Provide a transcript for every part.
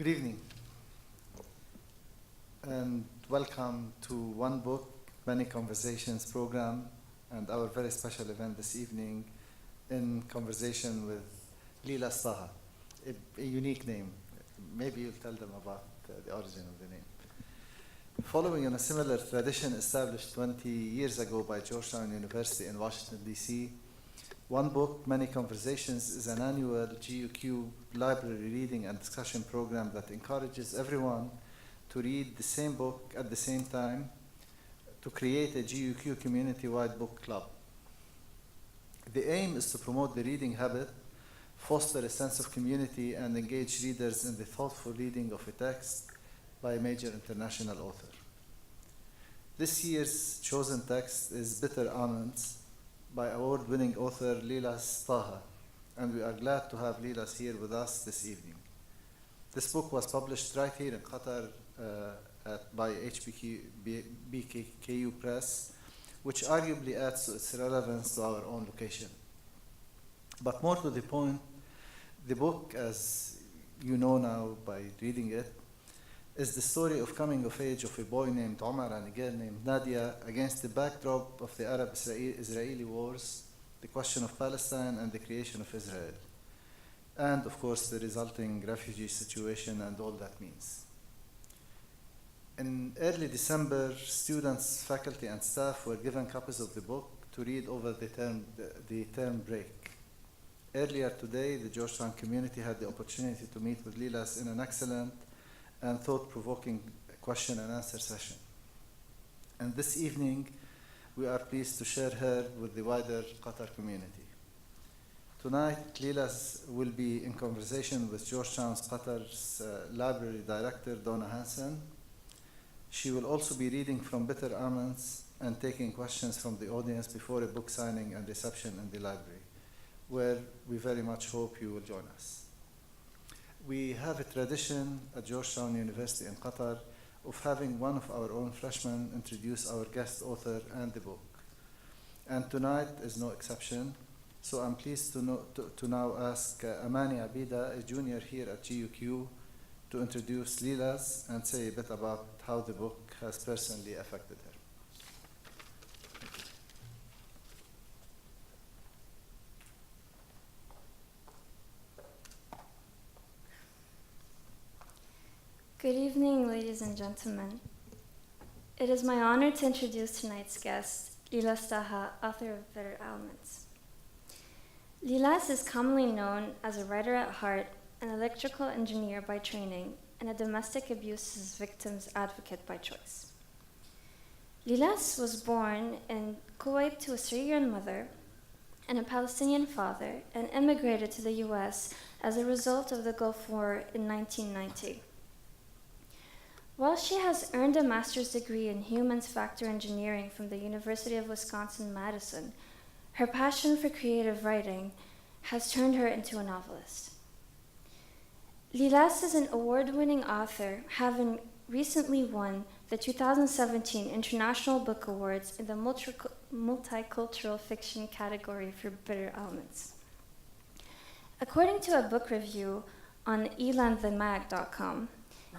Good evening, and welcome to One Book, Many Conversations program, and our very special event this evening in conversation with Lilas Taha, a unique name. Maybe you'll tell them about the origin of the name. Following on a similar tradition established 20 years ago by Georgetown University in Washington, D.C., One Book, Many Conversations is an annual GUQ library reading and discussion program that encourages everyone to read the same book at the same time to create a GUQ community-wide book club. The aim is to promote the reading habit, foster a sense of community, and engage readers in the thoughtful reading of a text by a major international author. This year's chosen text is Bitter Almonds by award-winning author Lilas Taha, and we are glad to have Lilas here with us this evening. This book was published right here in Qatar by BKKU Press, which arguably adds to its relevance to our own location. But more to the point, the book, as you know now by reading it, is the story of coming of age of a boy named Omar and a girl named Nadia against the backdrop of the Arab-Israeli wars, the question of Palestine, and the creation of Israel. And, of course, the resulting refugee situation and all that means. In early December, students, faculty, and staff were given copies of the book to read over the term break. Earlier today, the Georgetown community had the opportunity to meet with Lilas in an excellent and thought-provoking question and answer session. And this evening, we are pleased to share her with the wider Qatar community. Tonight, Lilas will be in conversation with Georgetown's Qatar's Library Director, Donna Hansen. She will also be reading from Bitter Almonds and taking questions from the audience before a book signing and reception in the library, where we very much hope you will join us. We have a tradition at Georgetown University in Qatar of having one of our own freshmen introduce our guest author and the book. And tonight is no exception, so I'm pleased to now ask Amani Abida, a junior here at GUQ, to introduce Lilas and say a bit about how the book has personally affected her. Good evening, ladies and gentlemen. It is my honor to introduce tonight's guest, Lilas Taha, author of Bitter Almonds. Lilas is commonly known as a writer at heart, an electrical engineer by training, and a domestic abuse victims advocate by choice. Lilas was born in Kuwait to a Syrian mother and a Palestinian father, and immigrated to the US as a result of the Gulf War in 1990. While she has earned a master's degree in human factor engineering from the University of Wisconsin-Madison, her passion for creative writing has turned her into a novelist. Lilas is an award-winning author, having recently won the 2017 International Book Awards in the multicultural fiction category for Bitter Almonds. According to a book review on elandthemag.com,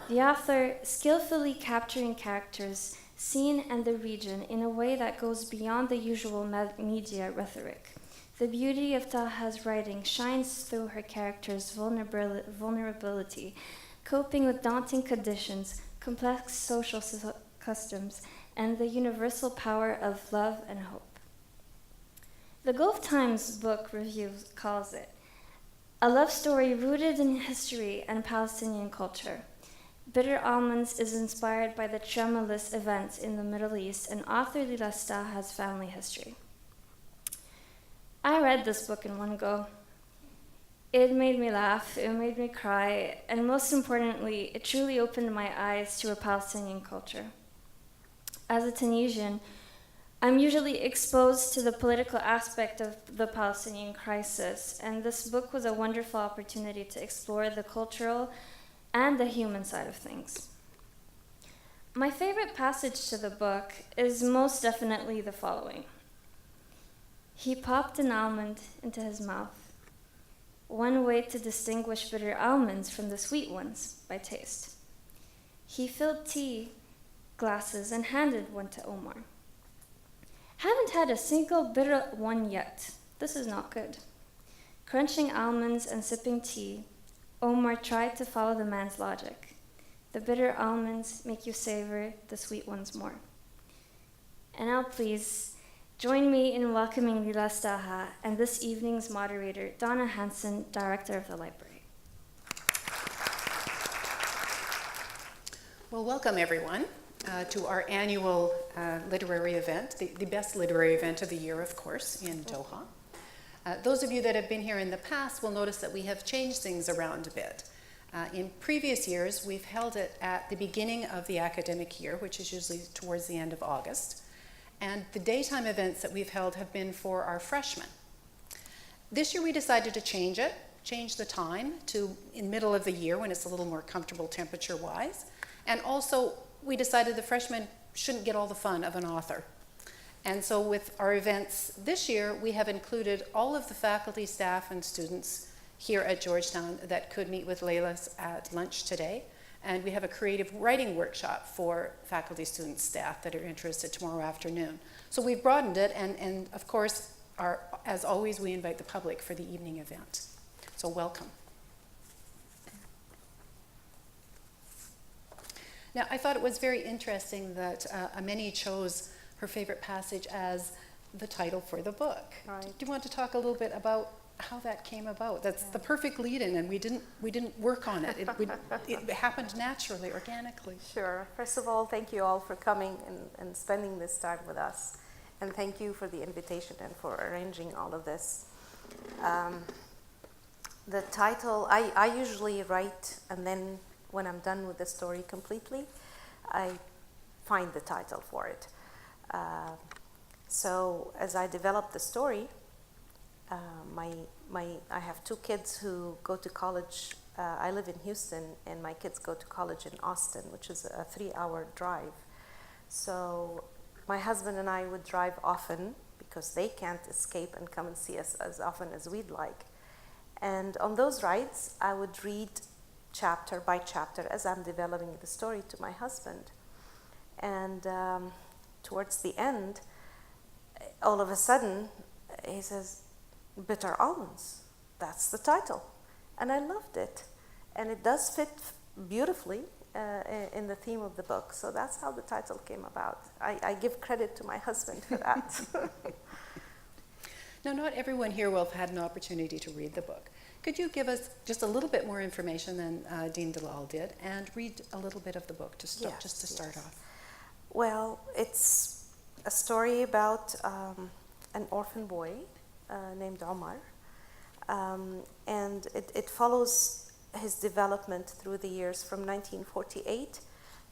the author skillfully capturing characters, scene, and the region in a way that goes beyond the usual media rhetoric. The beauty of Taha's writing shines through her characters' vulnerability, coping with daunting conditions, complex social customs, and the universal power of love and hope. The Gulf Times book review calls it a love story rooted in history and Palestinian culture. Bitter Almonds is inspired by the tremendous events in the Middle East and author Lilas Taha's family history. I read this book in one go. It made me laugh, it made me cry, and most importantly, it truly opened my eyes to a Palestinian culture. As a Tunisian, I'm usually exposed to the political aspect of the Palestinian crisis, and this book was a wonderful opportunity to explore the cultural and the human side of things. My favorite passage to the book is most definitely the following. He popped an almond into his mouth. one way to distinguish bitter almonds from the sweet ones, by taste. He filled tea glasses and handed one to Omar. Haven't had a single bitter one yet. This is not good. Crunching almonds and sipping tea, Omar tried to follow the man's logic. The bitter almonds make you savor the sweet ones more. And now please, join me in welcoming Lilas Taha and this evening's moderator, Donna Hansen, Director of the Library. Well, welcome everyone to our annual literary event, the best literary event of the year, of course, in Doha. Those of you that have been here in the past will notice that we have changed things around a bit. In previous years, we've held it at the beginning of the academic year, which is usually towards the end of August. And the daytime events that we've held have been for our freshmen. This year we decided to change the time to in middle of the year when it's a little more comfortable temperature-wise. And also, we decided the freshmen shouldn't get all the fun of an author. And so with our events this year, we have included all of the faculty, staff, and students here at Georgetown that could meet with Lilas at lunch today. And we have a creative writing workshop for faculty, students, staff that are interested tomorrow afternoon. So we've broadened it, and of course, as always, we invite the public for the evening event. So welcome. Now, I thought it was very interesting that Ameni chose her favorite passage as the title for the book. Right. Do you want to talk a little bit about how that came about? That's the perfect lead-in, and we didn't work on it. It happened naturally, organically. Sure. First of all, thank you all for coming and spending this time with us. And thank you for the invitation and for arranging all of this. The title, I usually write, and then when I'm done with the story completely, I find the title for it. So as I develop the story, I have two kids who go to college. I live in Houston, and my kids go to college in Austin, which is a 3-hour drive. So my husband and I would drive often because they can't escape and come and see us as often as we'd like. And on those rides, I would read chapter by chapter as I'm developing the story to my husband. And towards the end, all of a sudden, he says, "Bitter Almonds." That's the title. And I loved it. And it does fit beautifully in the theme of the book. So that's how the title came about. I give credit to my husband for that. Now, not everyone here will have had an opportunity to read the book. Could you give us just a little bit more information than Dean Dalal did and read a little bit of the book to start, Yes, just to start yes. off? Well, it's a story about an orphan boy named Omar. And it follows his development through the years from 1948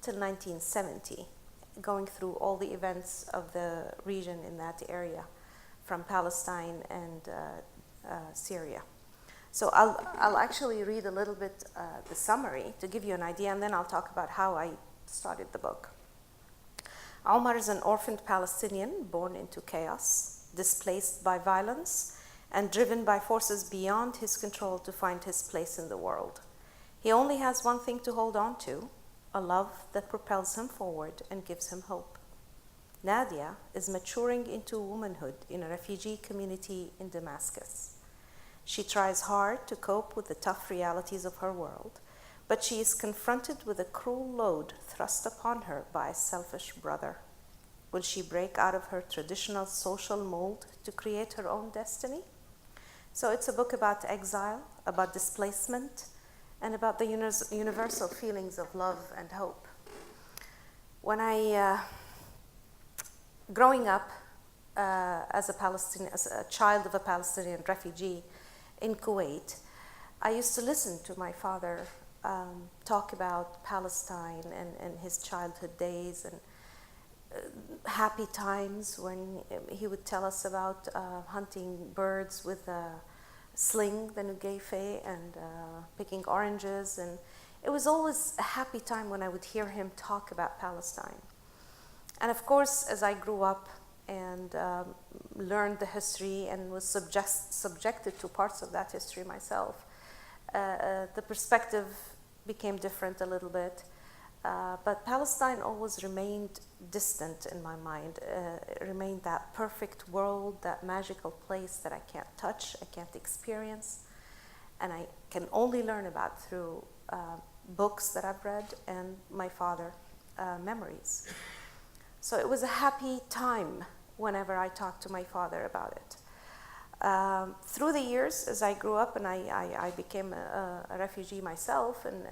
till 1970, going through all the events of the region in that area, from Palestine and Syria. So I'll actually read a little bit the summary to give you an idea, and then I'll talk about how I started the book. Omar is an orphaned Palestinian born into chaos, displaced by violence, and driven by forces beyond his control to find his place in the world. He only has one thing to hold on to, a love that propels him forward and gives him hope. Nadia is maturing into womanhood in a refugee community in Damascus. She tries hard to cope with the tough realities of her world, but she is confronted with a cruel load thrust upon her by a selfish brother. Will she break out of her traditional social mold to create her own destiny? So it's a book about exile, about displacement, and about the universal feelings of love and hope. When growing up as a child of a Palestinian refugee in Kuwait, I used to listen to my father talk about Palestine and his childhood days and happy times when he would tell us about hunting birds with a sling, the nugefe, and picking oranges. And it was always a happy time when I would hear him talk about Palestine. And of course, as I grew up and learned the history and was subjected to parts of that history myself, the perspective became different a little bit. But Palestine always remained distant in my mind. It remained that perfect world, that magical place that I can't touch, I can't experience, and I can only learn about through books that I've read and my father memories. So it was a happy time whenever I talked to my father about it. Through the years, as I grew up and I became a refugee myself and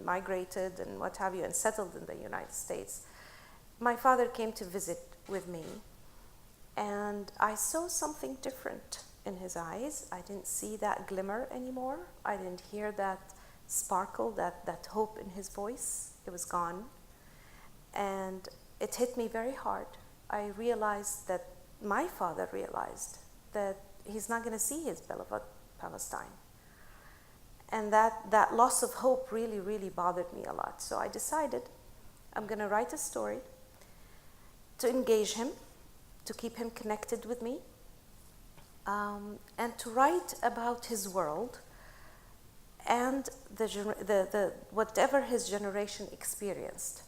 migrated and what have you and settled in the United States, my father came to visit with me, and I saw something different in his eyes. I didn't see that glimmer anymore. I didn't hear that sparkle, that hope in his voice. It was gone. And it hit me very hard. I realized that my father realized that he's not going to see his beloved Palestine. And that loss of hope really, really bothered me a lot. So I decided I'm going to write a story to engage him, to keep him connected with me, and to write about his world and the whatever his generation experienced.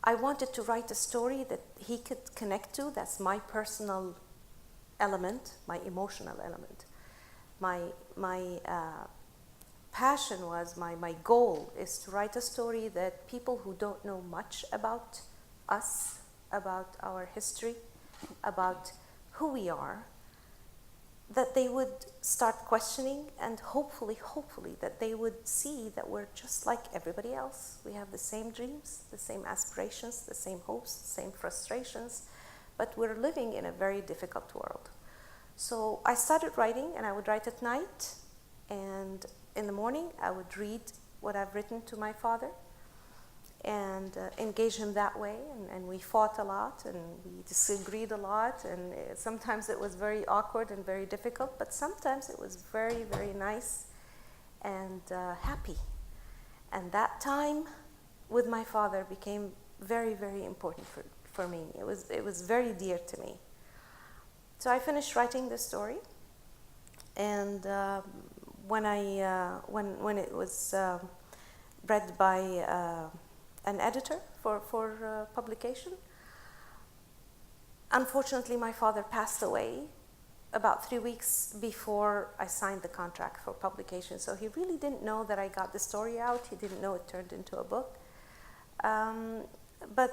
I wanted to write a story that he could connect to. That's my personal element, my emotional element. My passion was, my goal is to write a story that people who don't know much about us, about our history, about who we are, that they would start questioning, and hopefully that they would see that we're just like everybody else. We have the same dreams, the same aspirations, the same hopes, the same frustrations, but we're living in a very difficult world. So I started writing, and I would write at night, and in the morning I would read what I've written to my father and engage him that way, and we fought a lot and we disagreed a lot, and sometimes it was very awkward and very difficult, but sometimes it was very, very nice and happy. And that time with my father became very, very important for me. It was very dear to me. So I finished writing this story, and when it was read by an editor for publication, unfortunately my father passed away about 3 weeks before I signed the contract for publication. So he really didn't know that I got the story out. He didn't know it turned into a book. But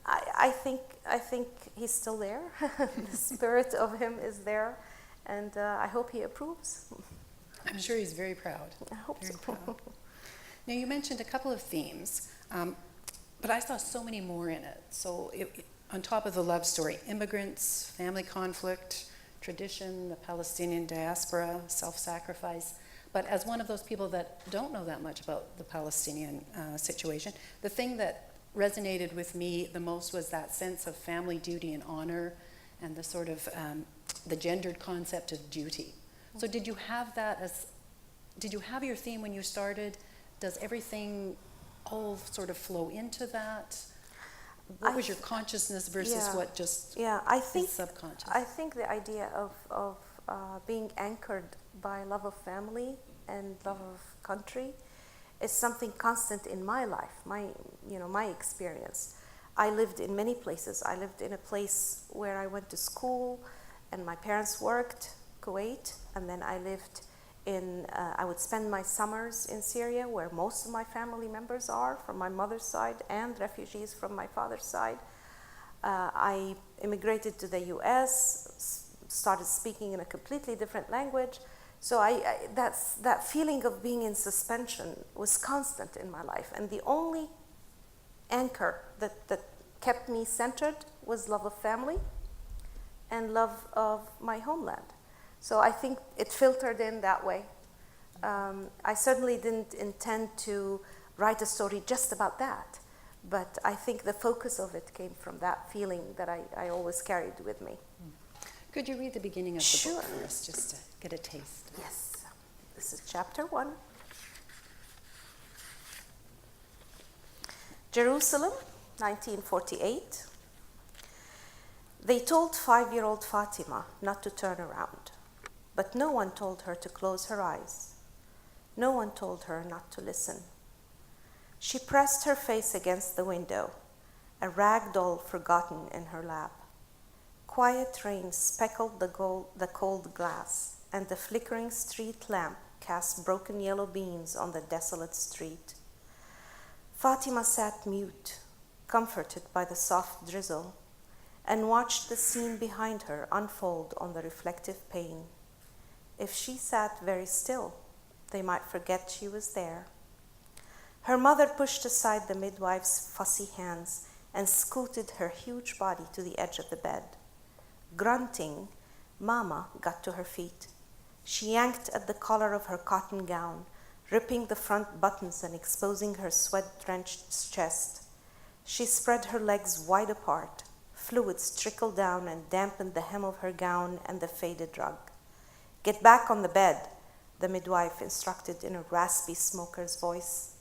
I think he's still there. The spirit of him is there, and I hope he approves. I'm sure he's very proud. I hope very so. Proud. Now, you mentioned a couple of themes, but I saw so many more in it. So on top of the love story, immigrants, family conflict, tradition, the Palestinian diaspora, self-sacrifice. But as one of those people that don't know that much about the Palestinian situation, the thing that resonated with me the most was that sense of family duty and honor, and the sort of the gendered concept of duty. So did you have your theme when you started? Does everything all sort of flow into that? What was your consciousness versus what just is subconscious? I think the idea of being anchored by love of family and love of country is something constant in my life, my experience. I lived in many places. I lived in a place where I went to school and my parents worked, Kuwait, and then I lived I would spend my summers in Syria, where most of my family members are, from my mother's side, and refugees from my father's side. I immigrated to the US, started speaking in a completely different language. So that feeling of being in suspension was constant in my life. And the only anchor that kept me centered was love of family and love of my homeland. So I think it filtered in that way. I certainly didn't intend to write a story just about that, but I think the focus of it came from that feeling that I always carried with me. Could you read the beginning of the Sure. book for us, just to get a taste? Yes. This is chapter 1. Jerusalem, 1948. They told 5-year-old Fatima not to turn around, but no one told her to close her eyes. No one told her not to listen. She pressed her face against the window, a rag doll forgotten in her lap. Quiet rain speckled the cold glass, and the flickering street lamp cast broken yellow beams on the desolate street. Fatima sat mute, comforted by the soft drizzle, and watched the scene behind her unfold on the reflective pane. If she sat very still, they might forget she was there. Her mother pushed aside the midwife's fussy hands and scooted her huge body to the edge of the bed. Grunting, Mama got to her feet. She yanked at the collar of her cotton gown, ripping the front buttons and exposing her sweat-drenched chest. She spread her legs wide apart. Fluids trickled down and dampened the hem of her gown and the faded rug. "Get back on the bed," the midwife instructed in a raspy smoker's voice.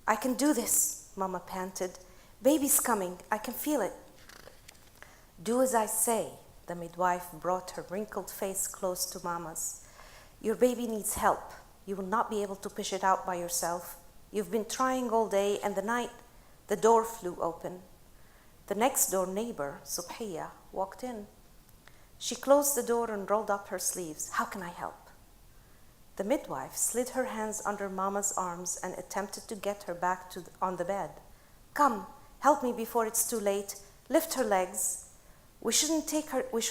"I can do this," Mama panted. "Baby's coming. I can feel it." "Do as I say." The midwife brought her wrinkled face close to Mama's. "Your baby needs help. You will not be able to push it out by yourself. You've been trying all day, and the night..." The door flew open. The next-door neighbor, Subhiya, walked in. She closed the door and rolled up her sleeves. "How can I help?" The midwife slid her hands under Mama's arms and attempted to get her back on the bed. "Come, help me before it's too late. Lift her legs." We should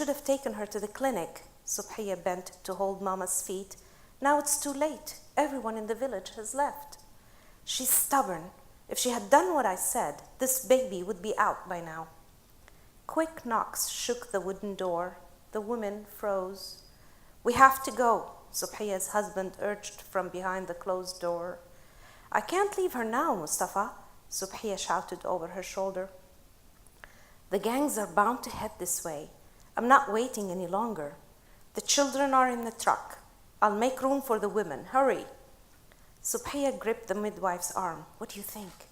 have taken her to the clinic." Subhiya bent to hold Mama's feet. "Now it's too late. Everyone in the village has left." "She's stubborn. If she had done what I said, this baby would be out by now." Quick knocks shook the wooden door. The women froze. "We have to go," Subhiya's husband urged from behind the closed door. "I can't leave her now, Mustafa," Subhiya shouted over her shoulder. "The gangs are bound to head this way. I'm not waiting any longer. The children are in the truck. I'll make room for the women. Hurry." Subhiya gripped the midwife's arm. "What do you think?"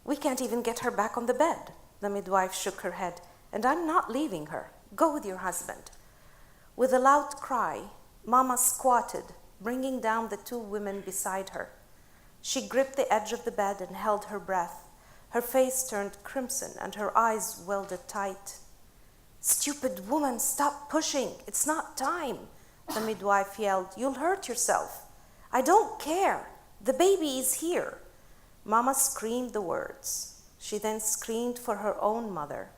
"We can't even get her back on the bed." The midwife shook her head. "And I'm not leaving her. Go with your husband." With a loud cry, Mama squatted, bringing down the two women beside her. She gripped the edge of the bed and held her breath. Her face turned crimson and her eyes welded tight. "Stupid woman, stop pushing. It's not time," the midwife yelled. "You'll hurt yourself." "I don't care. The baby is here." Mama screamed the words. She then screamed for her own mother,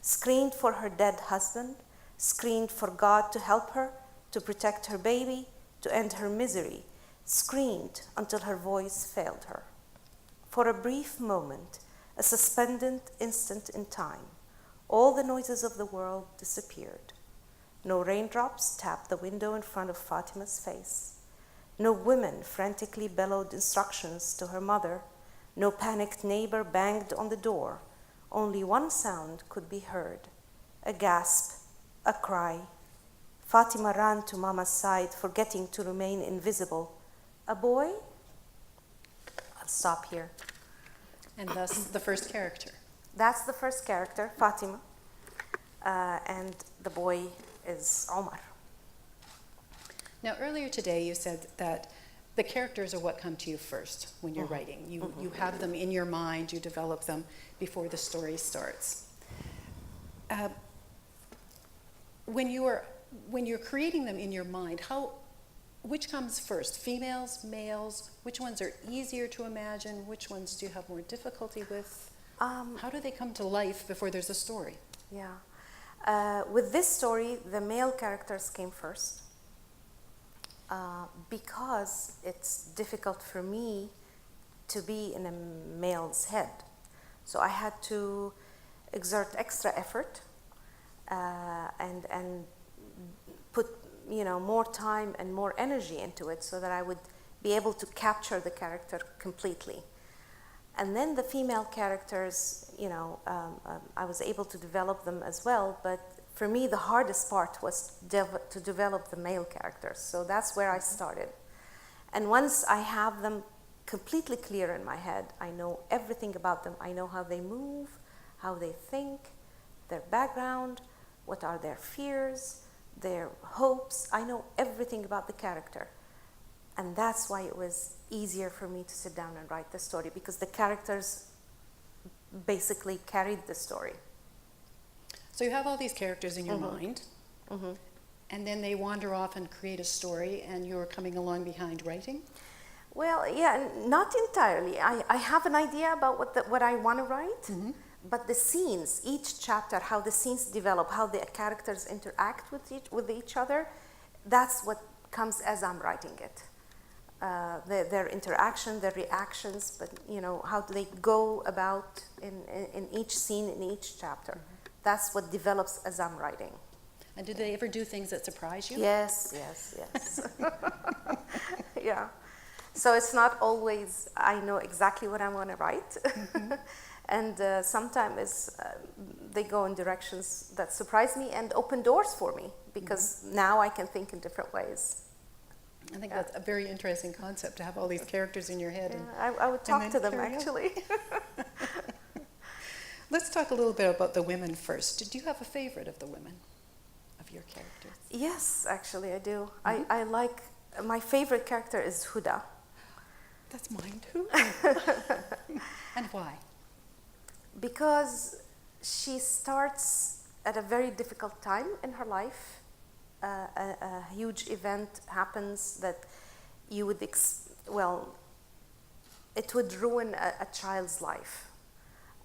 screamed for her dead husband, screamed for God to help her, to protect her baby, to end her misery, screamed until her voice failed her. For a brief moment, a suspended instant in time, all the noises of the world disappeared. No raindrops tapped the window in front of Fatima's face. No women frantically bellowed instructions to her mother. No panicked neighbor banged on the door. Only one sound could be heard: a gasp, a cry. Fatima ran to Mama's side, forgetting to remain invisible. "A boy?" I'll stop here. And thus the first character. That's the first character, Fatima. And the boy is Omar. Now, earlier today you said that the characters are what come to you first when you're writing. You have them in your mind, you develop them before the story starts. When you're creating them in your mind, which comes first? Females, males? Which ones are easier to imagine? Which ones do you have more difficulty with? How do they come to life before there's a story? Yeah. With this story, the male characters came first because it's difficult for me to be in a male's head. So I had to exert extra effort and put more time and more energy into it so that I would be able to capture the character completely. And then the female characters, I was able to develop them as well, but for me the hardest part was to develop the male characters. So that's where I started. And once I have them completely clear in my head, I know everything about them. I know how they move, how they think, their background, what are their fears, their hopes. I know everything about the character. And that's why it was easier for me to sit down and write the story, because the characters basically carried the story. So you have all these characters in your mind, and then they wander off and create a story, and you're coming along behind writing? Well, yeah, not entirely. I have an idea about what I want to write, but the scenes, each chapter, how the scenes develop, how the characters interact with each other, that's what comes as I'm writing it. Their interaction, their reactions, but how they go about in each scene, in each chapter. That's what develops as I'm writing. And did they ever do things that surprise you? Yes. Yeah. So it's not always I know exactly what I want to write. And sometimes they go in directions that surprise me and open doors for me, because now I can think in different ways. I think that's a very interesting concept, to have all these characters in your head. Yeah, I would talk to them, actually. Let's talk a little bit about the women first. Did you have a favorite of the women, of your characters? Yes, actually I do. I like, my favorite character is Huda. That's mine too. And why? Because she starts at a very difficult time in her life. A huge event happens that you would, it would ruin a child's life.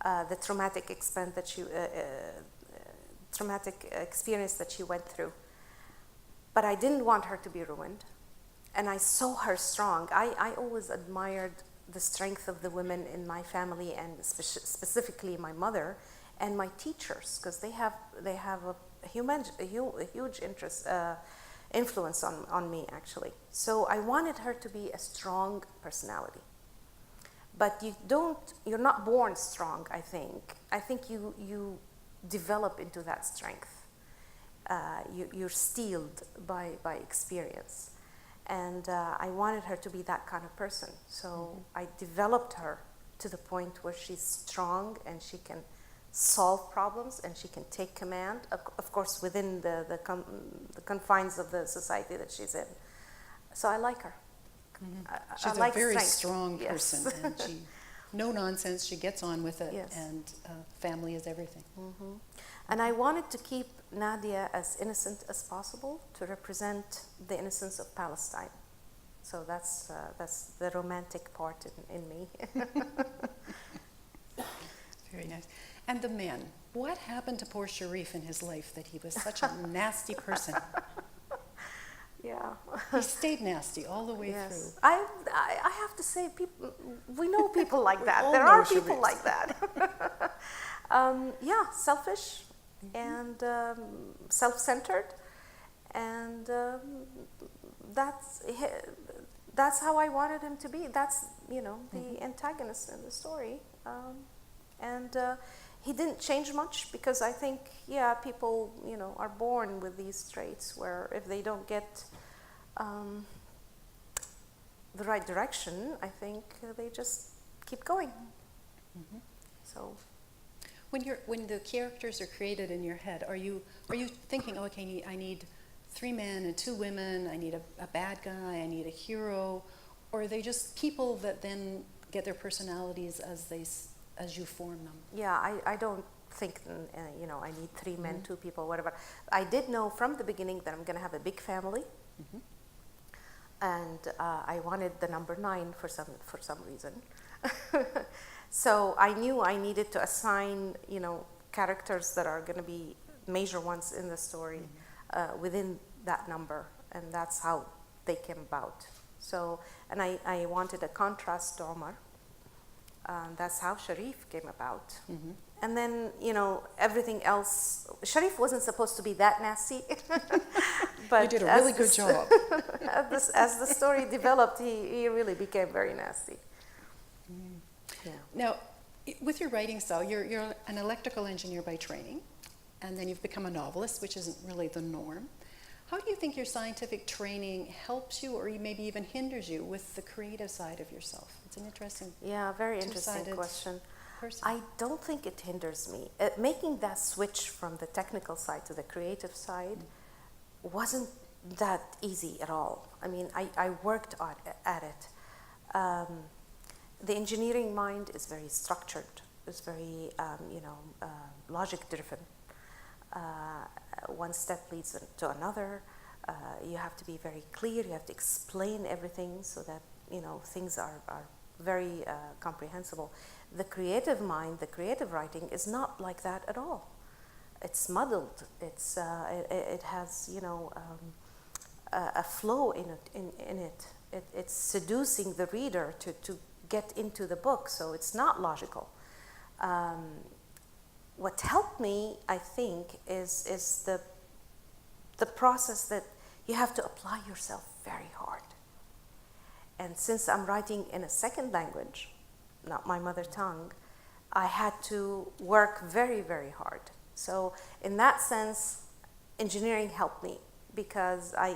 The traumatic experience that she went through. But I didn't want her to be ruined. And I saw her strong. I always admired the strength of the women in my family, and specifically my mother and my teachers, because they have a huge influence on me, actually. So I wanted her to be a strong personality. But you're not born strong, I think. I think you develop into that strength. You're steeled by experience. And I wanted her to be that kind of person. So I developed her to the point where she's strong and she can solve problems and she can take command, of course, within the confines of the society that she's in. So I like her. She's I like a very strength. strong Yes. person, and she, no nonsense, she gets on with it, Yes. and family is everything. And I wanted to keep Nadia as innocent as possible, to represent the innocence of Palestine. So that's the romantic part in me. Very nice. And the men, what happened to poor Sharif in his life that he was such a nasty person? Yeah. He stayed nasty all the way Yes. through. I have to say, we know people like that. all There know are people Sharifs. like that. Yeah, selfish and self-centered, and that's how I wanted him to be. That's the antagonist in the story, and he didn't change much, because I think people are born with these traits where if they don't get the right direction, I think they just keep going. So. When the characters are created in your head, are you thinking, okay, I need 3 men and 2 women, I need a bad guy, I need a hero, or are they just people that then get their personalities as you form them? Yeah, I don't think I need 3 men, 2 people, whatever. I did know from the beginning that I'm going to have a big family, and I wanted the number 9 for some reason. So I knew I needed to assign, characters that are going to be major ones in the story within that number, and that's how they came about. So, and I wanted a contrast to Omar. That's how Sharif came about. And then, everything else, Sharif wasn't supposed to be that nasty. But you did a really good job. As the story developed, he really became very nasty. Yeah. Now, with your writing style, you're an electrical engineer by training, and then you've become a novelist, which isn't really the norm. How do you think your scientific training helps you, or maybe even hinders you, with the creative side of yourself? It's an interesting, very interesting two-sided question. person? I don't think it hinders me. Making that switch from the technical side to the creative side wasn't that easy at all. I mean, I worked at it. The engineering mind is very structured. It's very, logic driven. One step leads to another. You have to be very clear. You have to explain everything so that, things are very comprehensible. The creative mind, the creative writing is not like that at all. It's muddled. It has, a flow in it. It's seducing the reader to get into the book, so it's not logical. What helped me, I think, is the process that you have to apply yourself very hard. And since I'm writing in a second language, not my mother tongue, I had to work very, very hard. So in that sense, engineering helped me because I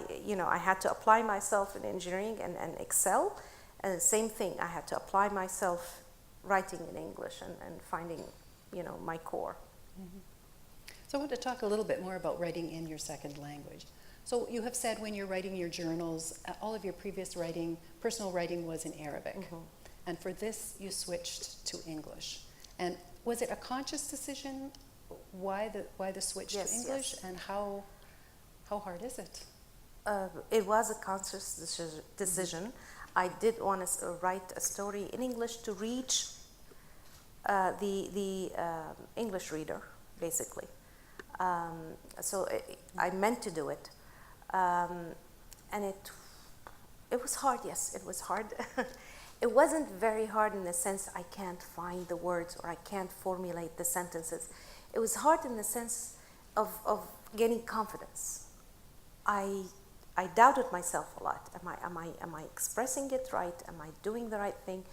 had to apply myself in engineering and excel. And the same thing, I had to apply myself writing in English and finding, my core. Mm-hmm. So I want to talk a little bit more about writing in your second language. So you have said when you're writing your journals, all of your previous writing, personal writing was in Arabic. Mm-hmm. And for this, you switched to English. And was it a conscious decision? Why the switch to English? Yes. And how hard is it? It was a conscious decision. I did want to write a story in English to reach the English reader, basically. So I meant to do it. And it was hard, yes, it was hard. It wasn't very hard in the sense I can't find the words or I can't formulate the sentences. It was hard in the sense of gaining confidence. I doubted myself a lot. Am I expressing it right? Am I doing the right thing?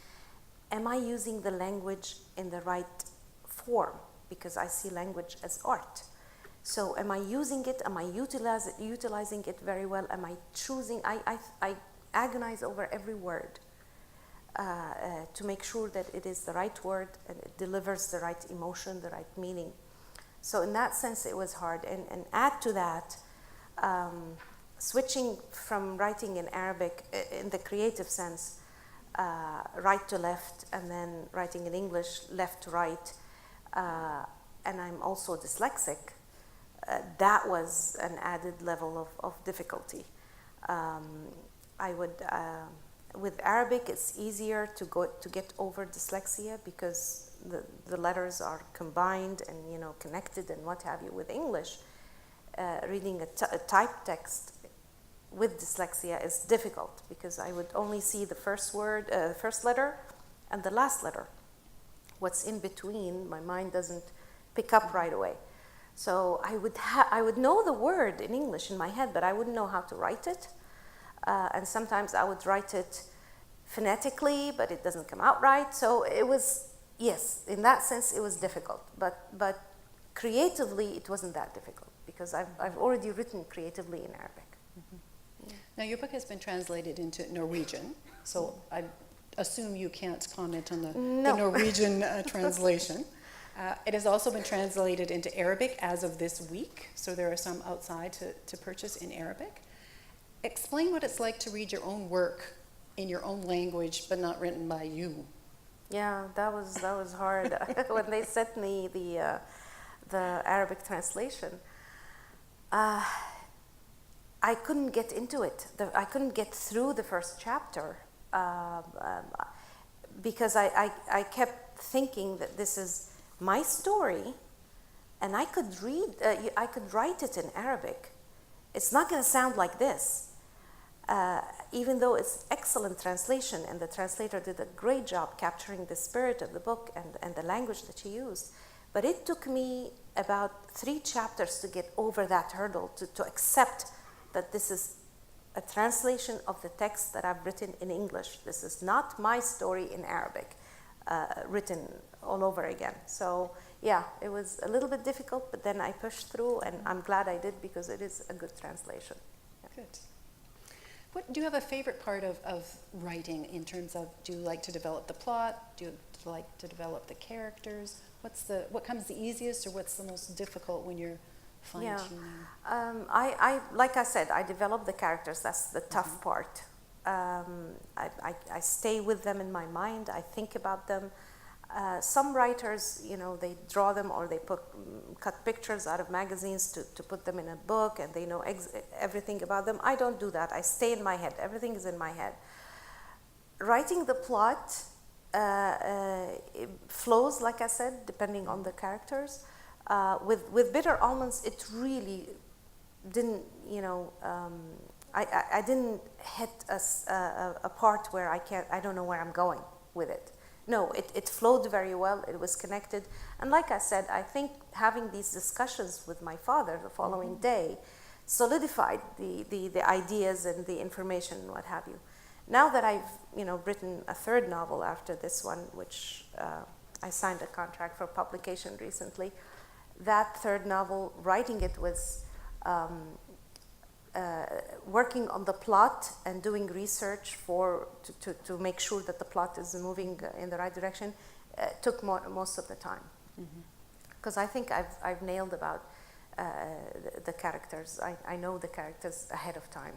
Am I using the language in the right form? Because I see language as art. So am I using it? Am I utilizing it very well? Am I choosing? I agonize over every word to make sure that it is the right word and it delivers the right emotion, the right meaning. So in that sense, it was hard. And add to that, switching from writing in Arabic in the creative sense, right to left, and then writing in English, left to right, and I'm also dyslexic. That was an added level of difficulty. I would, with Arabic, it's easier to get over dyslexia because the letters are combined and connected and what have you. With English, reading a typed text with dyslexia is difficult because I would only see the first word, first letter, and the last letter. What's in between, my mind doesn't pick up right away. So I would know the word in English in my head, but I wouldn't know how to write it. And sometimes I would write it phonetically, but it doesn't come out right. So it was, yes, in that sense, it was difficult. But creatively, it wasn't that difficult because I've already written creatively in Arabic. Mm-hmm. Now, your book has been translated into Norwegian, so I assume you can't comment on the Norwegian translation. It has also been translated into Arabic as of this week, so there are some outside to purchase in Arabic. Explain what it's like to read your own work in your own language, but not written by you. Yeah, that was hard. When they sent me the Arabic translation, I couldn't get into it. I couldn't get through the first chapter because I kept thinking that this is my story, and I could write it in Arabic. It's not going to sound like this, even though it's excellent translation, and the translator did a great job capturing the spirit of the book and the language that she used. But it took me about 3 chapters to get over that hurdle, to accept that this is a translation of the text that I've written in English. This is not my story in Arabic, written all over again. So yeah, it was a little bit difficult, but then I pushed through, and I'm glad I did because it is a good translation. Good. Do you have a favorite part of writing in terms of, do you like to develop the plot? Do you like to develop the characters? What comes the easiest, or what's the most difficult when you're fine-tuning? I like I said, I develop the characters. That's the tough part. I stay with them in my mind. I think about them. Some writers, they draw them, or they cut pictures out of magazines to put them in a book, and they know everything about them. I don't do that. I stay in my head. Everything is in my head. Writing the plot it flows, like I said, depending on the characters. With Bitter Almonds, it really didn't, I didn't hit a part where I don't know where I'm going with it. No, it flowed very well. It was connected. And like I said, I think having these discussions with my father the following day solidified the ideas and the information and what have you. Now that I've written a third novel after this one, which I signed a contract for publication recently, that third novel, writing it was working on the plot and doing research to make sure that the plot is moving in the right direction, took most of the time. Because I think I've nailed about the characters. I know the characters ahead of time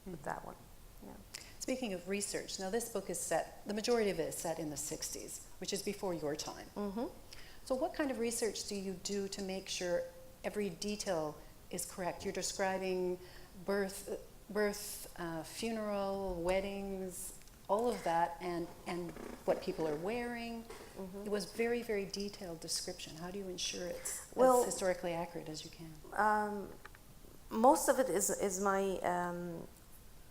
with that one. Yeah. Speaking of research, now this book is set, the majority of it is set in the 60s, which is before your time. So what kind of research do you do to make sure every detail is correct? You're describing birth, funeral, weddings, all of that, and what people are wearing. It was very, very detailed description. How do you ensure it's as historically accurate as you can? Most of it is my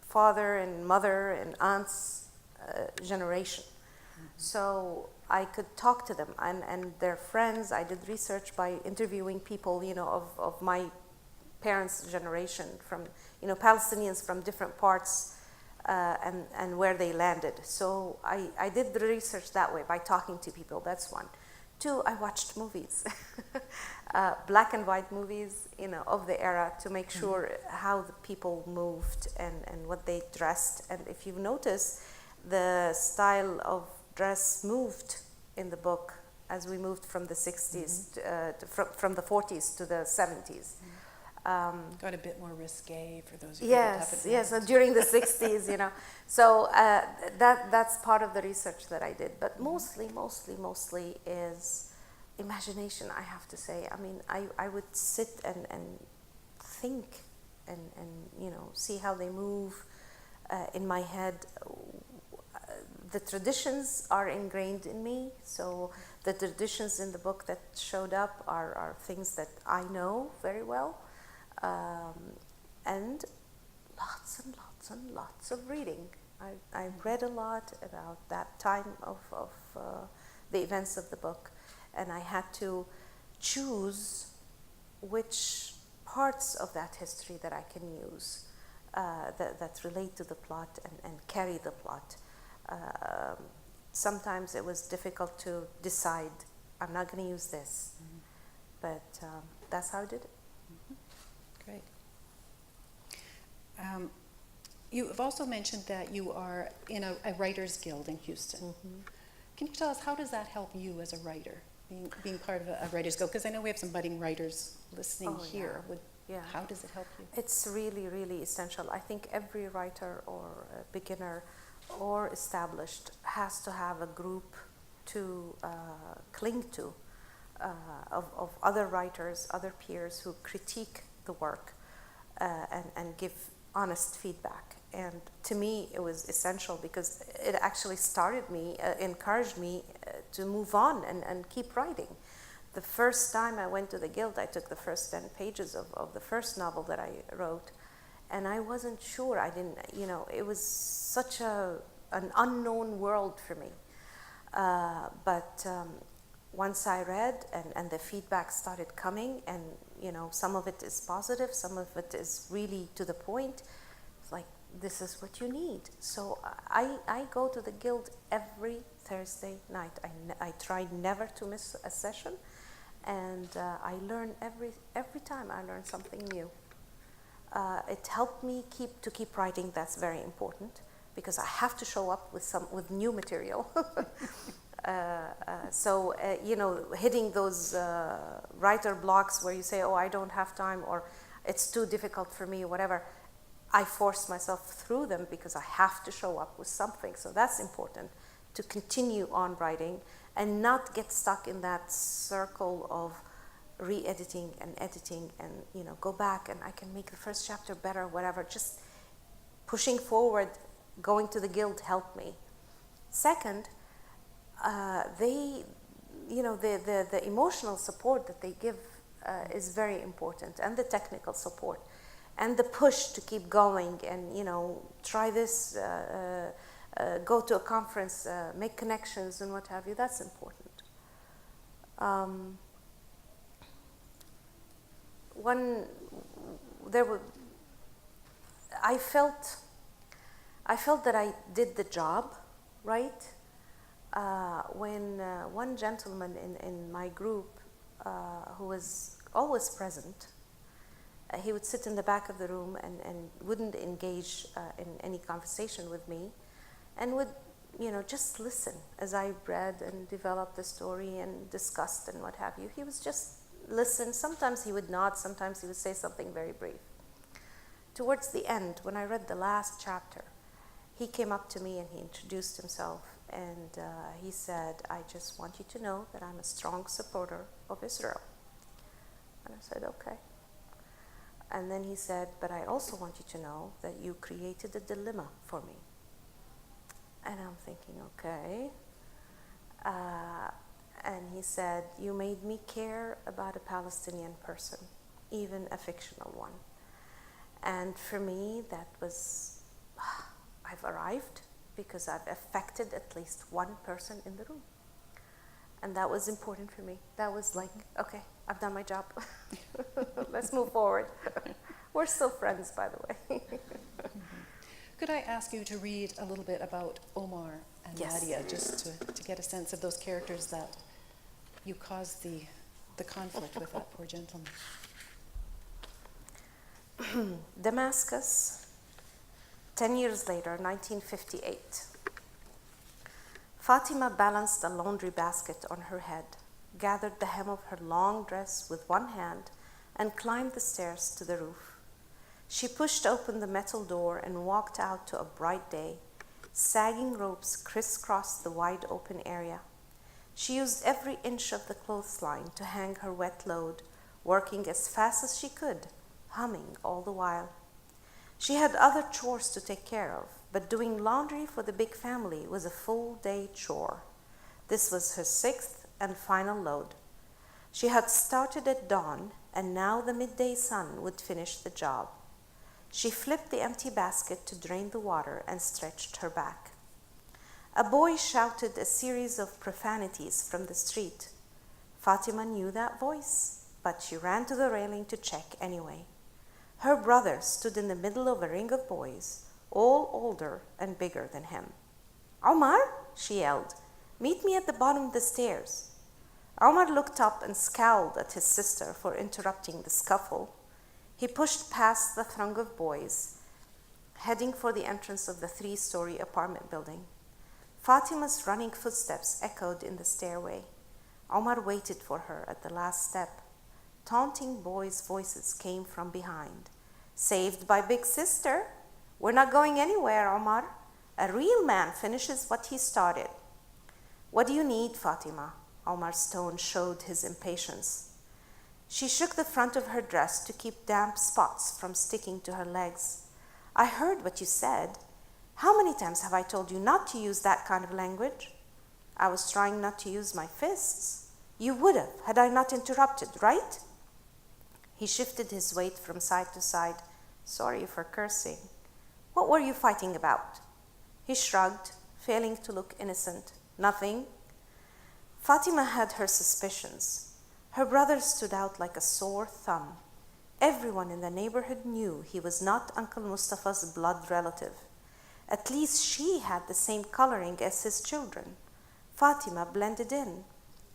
father and mother and aunt's generation. So I could talk to them and their friends. I did research by interviewing people, of my parents' generation, from, Palestinians from different parts and where they landed. So I did the research that way, by talking to people. That's one. Two, I watched movies, black and white movies, of the era, to make sure how the people moved and what they dressed. And if you notice, the style of dress moved in the book as we moved from the 60s, from the 40s to the 70s. Got a bit more risque for those of you that haven't Yes, during the 60s, So that's part of the research that I did. But mostly is imagination, I have to say. I mean, I would sit and think and see how they move in my head. The traditions are ingrained in me, so the traditions in the book that showed up are things that I know very well. And lots of reading. I read a lot about that time of the events of the book, and I had to choose which parts of that history that I can use that relate to the plot and carry the plot. Sometimes it was difficult to decide, I'm not going to use this, but that's how I did it. Great. You have also mentioned that you are in a writers' guild in Houston. Can you tell us, how does that help you as a writer, being part of a writers' guild? Because I know we have some budding writers listening here. How does it help you? It's really, really essential. I think every writer or beginner or established has to have a group to cling to of other writers, other peers who critique the work and give honest feedback. And to me, it was essential because it actually started me, encouraged me to move on and keep writing. The first time I went to the Guild, I took the first 10 pages of the first novel that I wrote, and I wasn't sure. I didn't, it was such an unknown world for me. But once I read and the feedback started coming, and some of it is positive, some of it is really to the point, it's like, this is what you need. So I go to the Guild every Thursday night. I try never to miss a session, and I learn every time I learn something new. It helped me keep writing. That's very important because I have to show up with new material. So hitting those writer blocks where you say, "Oh, I don't have time," or "It's too difficult for me," whatever. I force myself through them because I have to show up with something. So that's important, to continue on writing and not get stuck in that circle of re-editing and editing and go back and I can make the first chapter better, whatever. Just pushing forward, going to the guild helped me. Second, the emotional support that they give is very important, and the technical support, and the push to keep going and try this, go to a conference, make connections and what have you. That's important. I felt that I did the job right when one gentleman in my group who was always present, he would sit in the back of the room and wouldn't engage in any conversation with me, and would just listen as I read and developed the story and discussed and what have you. He was just listen. Sometimes he would nod, sometimes he would say something very brief. Towards the end, when I read the last chapter, he came up to me and he introduced himself, and he said, "I just want you to know that I'm a strong supporter of Israel." And I said, "Okay." And then he said, "But I also want you to know that you created a dilemma for me." And I'm thinking, okay. And he said, "You made me care about a Palestinian person, even a fictional one." And for me, that was, I've arrived because I've affected at least one person in the room. And that was important for me. That was like, okay, I've done my job. Let's move forward. We're still friends, by the way. Could I ask you to read a little bit about Omar and Yes. Nadia, just to get a sense of those characters that you caused the conflict with that poor gentleman? Damascus, 10 years later, 1958. Fatima balanced a laundry basket on her head, gathered the hem of her long dress with one hand, and climbed the stairs to the roof. She pushed open the metal door and walked out to a bright day. Sagging ropes crisscrossed the wide open area. She used every inch of the clothesline to hang her wet load, working as fast as she could, humming all the while. She had other chores to take care of, but doing laundry for the big family was a full-day chore. This was her sixth and final load. She had started at dawn, and now the midday sun would finish the job. She flipped the empty basket to drain the water and stretched her back. A boy shouted a series of profanities from the street. Fatima knew that voice, but she ran to the railing to check anyway. Her brother stood in the middle of a ring of boys, all older and bigger than him. "Omar," she yelled, "meet me at the bottom of the stairs." Omar looked up and scowled at his sister for interrupting the scuffle. He pushed past the throng of boys, heading for the entrance of the 3-story apartment building. Fatima's running footsteps echoed in the stairway. Omar waited for her at the last step. Taunting boys' voices came from behind. "Saved by big sister. We're not going anywhere, Omar. A real man finishes what he started." "What do you need, Fatima?" Omar's tone showed his impatience. She shook the front of her dress to keep damp spots from sticking to her legs. "I heard what you said. How many times have I told you not to use that kind of language?" "I was trying not to use my fists." "You would have, had I not interrupted, right?" He shifted his weight from side to side. "Sorry for cursing. What were you fighting about?" He shrugged, failing to look innocent. "Nothing." Fatima had her suspicions. Her brother stood out like a sore thumb. Everyone in the neighborhood knew he was not Uncle Mustafa's blood relative. At least she had the same coloring as his children. Fatima blended in,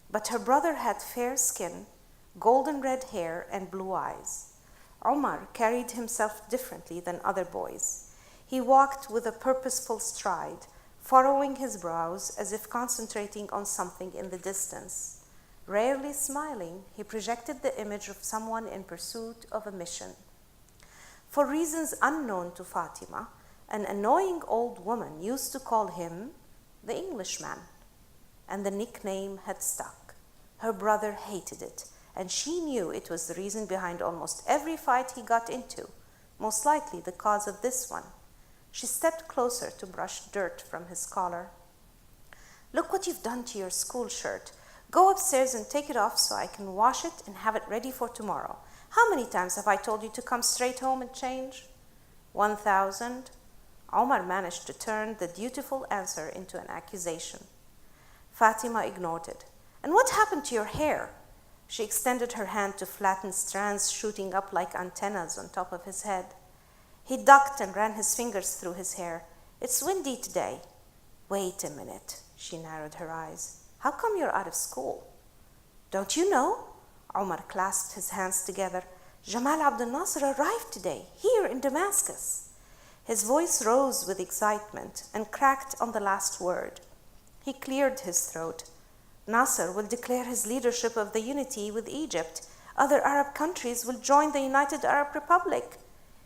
but her brother had fair skin, golden red hair, and blue eyes. Omar carried himself differently than other boys. He walked with a purposeful stride, furrowing his brows as if concentrating on something in the distance. Rarely smiling, he projected the image of someone in pursuit of a mission. For reasons unknown to Fatima, an annoying old woman used to call him the Englishman, and the nickname had stuck. Her brother hated it, and she knew it was the reason behind almost every fight he got into, most likely the cause of this one. She stepped closer to brush dirt from his collar. "Look what you've done to your school shirt. Go upstairs and take it off so I can wash it and have it ready for tomorrow. How many times have I told you to come straight home and change?" 1,000. Omar managed to turn the dutiful answer into an accusation. Fatima ignored it. "And what happened to your hair?" She extended her hand to flatten strands shooting up like antennas on top of his head. He ducked and ran his fingers through his hair. "It's windy today." "Wait a minute." She narrowed her eyes. "How come you're out of school?" "Don't you know?" Omar clasped his hands together. "Jamal Abdel Nasser arrived today, here in Damascus." His voice rose with excitement and cracked on the last word. He cleared his throat. "Nasser will declare his leadership of the unity with Egypt. Other Arab countries will join the United Arab Republic."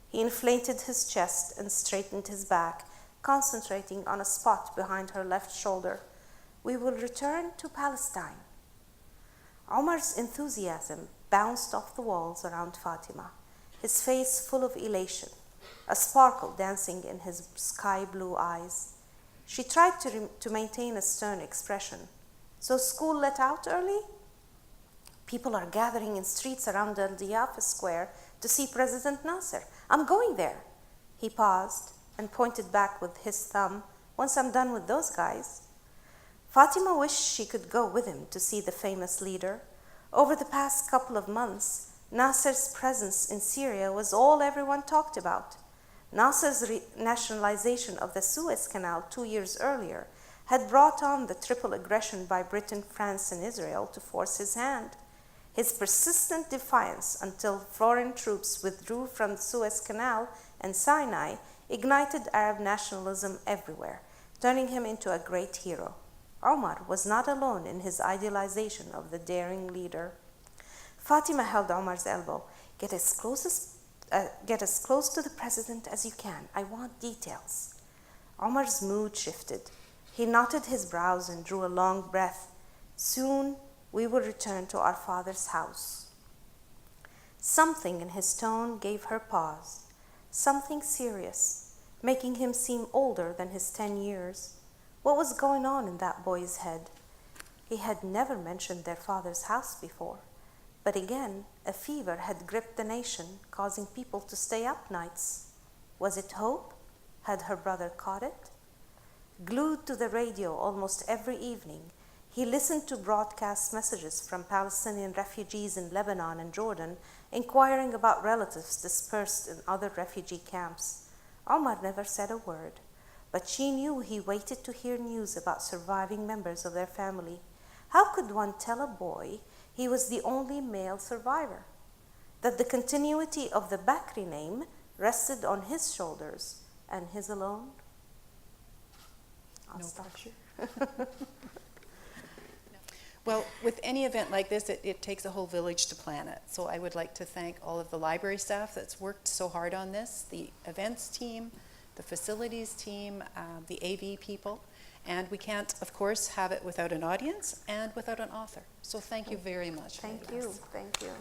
He inflated his chest and straightened his back, concentrating on a spot behind her left shoulder. "We will return to Palestine." Omar's enthusiasm bounced off the walls around Fatima, his face full of elation, a sparkle dancing in his sky blue eyes. She tried to maintain a stern expression. "So school let out early?" "People are gathering in streets around Al Diafa Square to see President Nasser. I'm going there." He paused and pointed back with his thumb. "Once I'm done with those guys." Fatima wished she could go with him to see the famous leader. Over the past couple of months, Nasser's presence in Syria was all everyone talked about. Nasser's nationalization of the Suez Canal 2 years earlier had brought on the triple aggression by Britain, France, and Israel to force his hand. His persistent defiance until foreign troops withdrew from the Suez Canal and Sinai ignited Arab nationalism everywhere, turning him into a great hero. Omar was not alone in his idealization of the daring leader. Fatima held Omar's elbow. Get as close to the president as you can. I want details." Omar's mood shifted. He knotted his brows and drew a long breath. "Soon we will return to our father's house." Something in his tone gave her pause, something serious, making him seem older than his 10 years. What was going on in that boy's head? He had never mentioned their father's house before. But again, a fever had gripped the nation, causing people to stay up nights. Was it hope? Had her brother caught it? Glued to the radio almost every evening, he listened to broadcast messages from Palestinian refugees in Lebanon and Jordan, inquiring about relatives dispersed in other refugee camps. Omar never said a word, but she knew he waited to hear news about surviving members of their family. How could one tell a boy he was the only male survivor? That the continuity of the Bakri name rested on his shoulders and his alone? No pressure. Well, with any event like this, it takes a whole village to plan it. So I would like to thank all of the library staff that's worked so hard on this, the events team, the facilities team, the AV people. And we can't, of course, have it without an audience and without an author. So thank you very much. Thank you. Thank you.